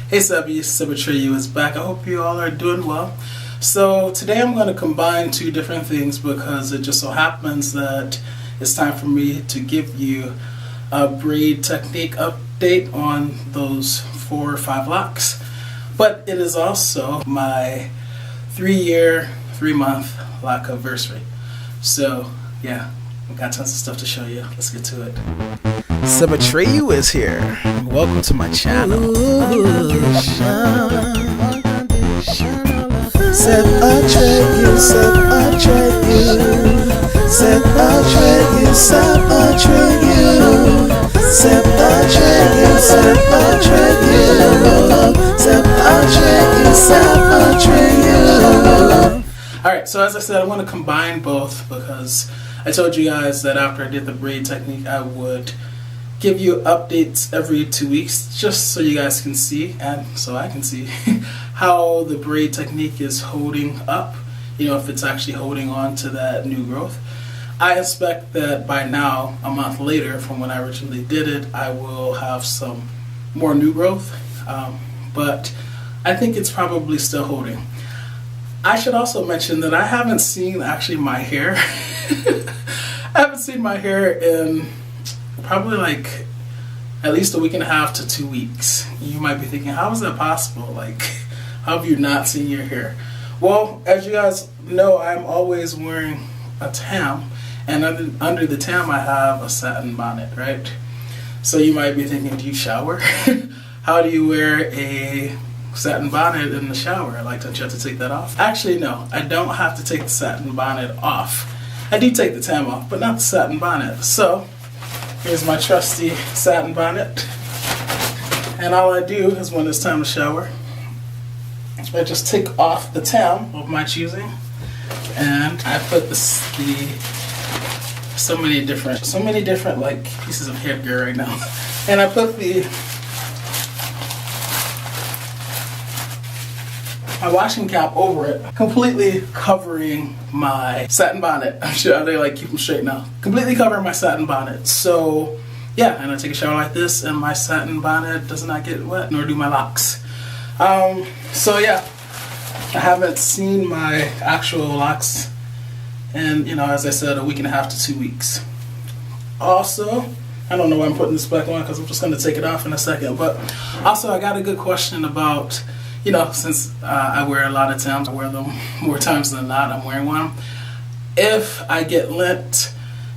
Hey Sebbies, Atreyu is back. I hope you all are doing well. So today I'm going to combine two different things because it just so happens that it's time for me to give you a braid technique update on those 4 or 5 locks. But it is also my 3-year, 3-month lock anniversary. So yeah, I've got tons of stuff to show you. Let's get to it. Atreyu is here. Welcome to my channel. Atreyu, Alright, so as I said, I want to combine both because I told you guys that after I did the braid technique, I would give you updates every 2 weeks just so you guys can see and so I can see how the braid technique is holding up, you know, if it's actually holding on to that new growth. I expect that by now, a month later from when I originally did it, I will have some more new growth, but I think it's probably still holding. I should also mention that I haven't seen actually my hair. I haven't seen my hair in probably like at least a week and a half to 2 weeks. You might be thinking, how is that possible? Like, how have you not seen your hair? Well, as you guys know, I'm always wearing a tam, and under the tam I have a satin bonnet, right? So you might be thinking, do you shower? How do you wear a satin bonnet in the shower? Like, don't you have to take that off? Actually, no, I don't have to take the satin bonnet off. I do take the tam off, but not the satin bonnet. So here's my trusty satin bonnet, and all I do is when it's time to shower, I just take off the tam of my choosing, and I put so many different like pieces of headgear right now, and I put my washing cap over it, completely covering my satin bonnet. I'm sure they like keep them straight now. Completely covering my satin bonnet. So yeah, and I take a shower like this, and my satin bonnet does not get wet, nor do my locks. So yeah, I haven't seen my actual locks in, you know, as I said, a week and a half to 2 weeks. Also, I don't know why I'm putting this back on because I'm just going to take it off in a second. But also, I got a good question about, you know, since I wear a lot of tams, I wear them more times than not, I'm wearing one. If I get lint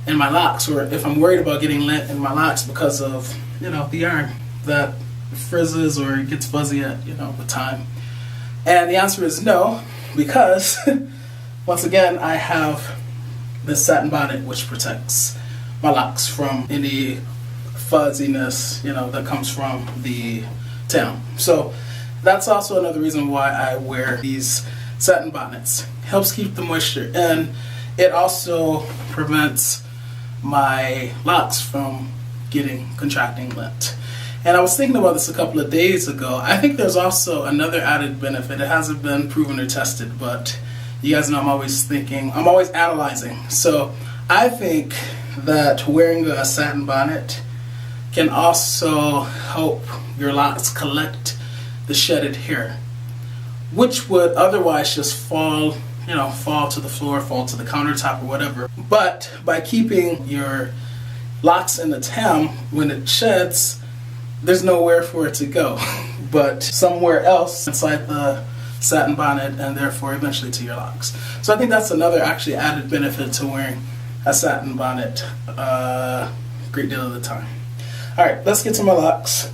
in my locks, or if I'm worried about getting lint in my locks because of, you know, the yarn that frizzes or gets fuzzy at, you know, with time. And the answer is no, because once again, I have this satin bonnet which protects my locks from any fuzziness, you know, that comes from the tam. So that's also another reason why I wear these satin bonnets. Helps keep the moisture, and it also prevents my locks from contracting lint. And I was thinking about this a couple of days ago. I think there's also another added benefit. It hasn't been proven or tested, but you guys know I'm always analyzing. So I think that wearing a satin bonnet can also help your locks collect the shedded hair, which would otherwise just fall to the floor, fall to the countertop or whatever. But by keeping your locks in the tam, when it sheds, there's nowhere for it to go but somewhere else inside the satin bonnet, and therefore eventually to your locks. So I think that's another actually added benefit to wearing a satin bonnet a great deal of the time. Alright, let's get to my locks.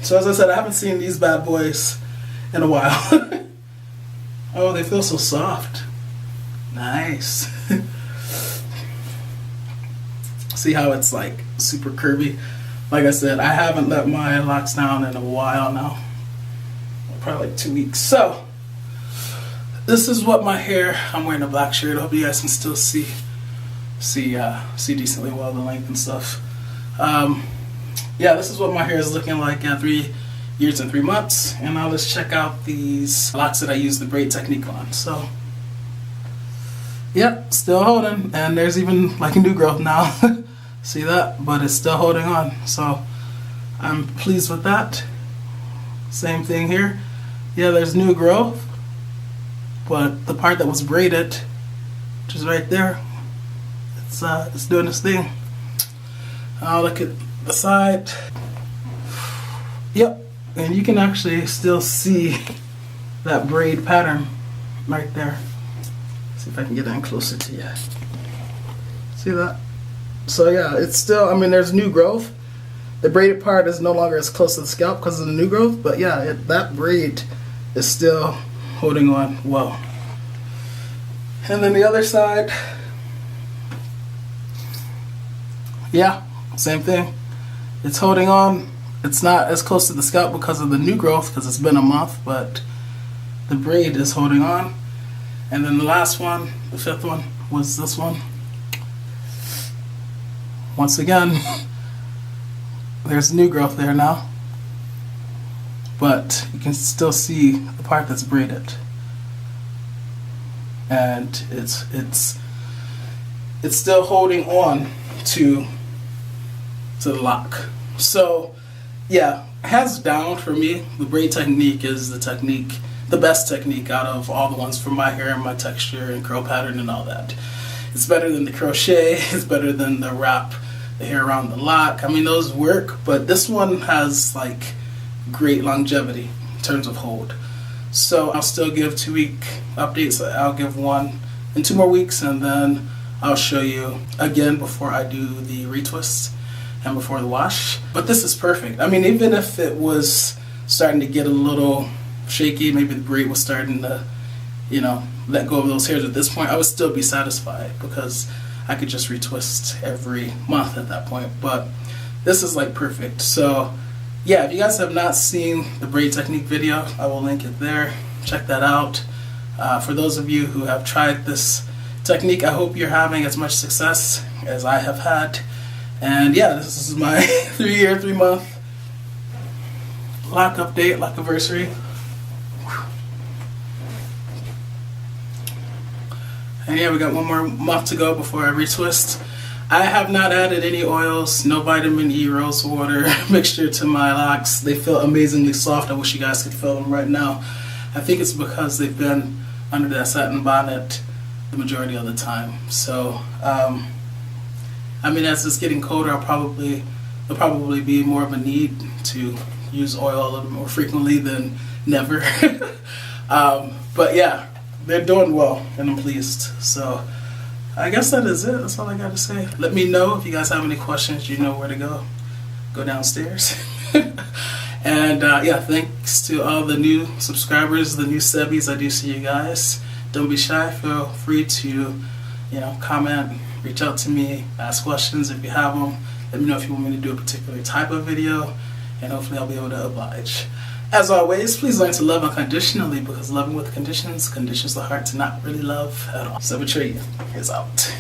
So as I said, I haven't seen these bad boys in a while. Oh, they feel so soft. Nice. See how it's like super curvy? Like I said, I haven't let my locks down in a while now. Probably like 2 weeks. So this is what my hair, I'm wearing a black shirt. I hope you guys can still see decently well the length and stuff. Yeah, this is what my hair is looking like at 3 years and 3 months. And now let's check out these locks that I use the braid technique on. So yep, still holding, and there's even like a new growth now. See that? But it's still holding on, so I'm pleased with that. Same thing here. Yeah, there's new growth, but the part that was braided, which is right there, it's doing this thing. I'll look at the side. Yep, and you can actually still see that braid pattern right there. See if I can get in closer to you. See that? So yeah, it's still, I mean, there's new growth. The braided part is no longer as close to the scalp because of the new growth, but yeah, that braid is still holding on well. And then the other side, yeah, same thing. It's holding on. It's not as close to the scalp because of the new growth, because it's been a month, but the braid is holding on. And then the last one, the fifth one, was this one. Once again, there's new growth there now, but you can still see the part that's braided, and it's still holding on to the lock. So yeah, hands down for me, the braid technique is the best technique out of all the ones for my hair and my texture and curl pattern and all that. It's better than the crochet, it's better than the wrap the hair around the lock. I mean, those work, but this one has like great longevity in terms of hold. So I'll still give 2-week updates. I'll give one in 2 more weeks, and then I'll show you again before I do the retwist and before the wash. But this is perfect. I mean, even if it was starting to get a little shaky, maybe the braid was starting to, you know, let go of those hairs at this point, I would still be satisfied because I could just retwist every month at that point. But this is like perfect. So yeah, if you guys have not seen the braid technique video, I will link it there. Check that out. For those of you who have tried this technique, I hope you're having as much success as I have had. And yeah, this is my 3-year, 3-month lock update, lock anniversary. And yeah, we got 1 more month to go before I retwist. I have not added any oils, no vitamin E rose water mixture to my locks. They feel amazingly soft. I wish you guys could feel them right now. I think it's because they've been under that satin bonnet the majority of the time. So, I mean, as it's getting colder, there'll probably be more of a need to use oil a little more frequently than never. But yeah, they're doing well, and I'm pleased. So I guess that is it. That's all I got to say. Let me know if you guys have any questions. You know where to go. Go downstairs. And yeah, thanks to all the new subscribers, the new Sebbies. I do see you guys. Don't be shy. Feel free to, you know, comment, reach out to me, ask questions if you have them. Let me know if you want me to do a particular type of video, and hopefully I'll be able to oblige. As always, please learn to love unconditionally, because loving with conditions conditions the heart to not really love at all. So Atreyu is out.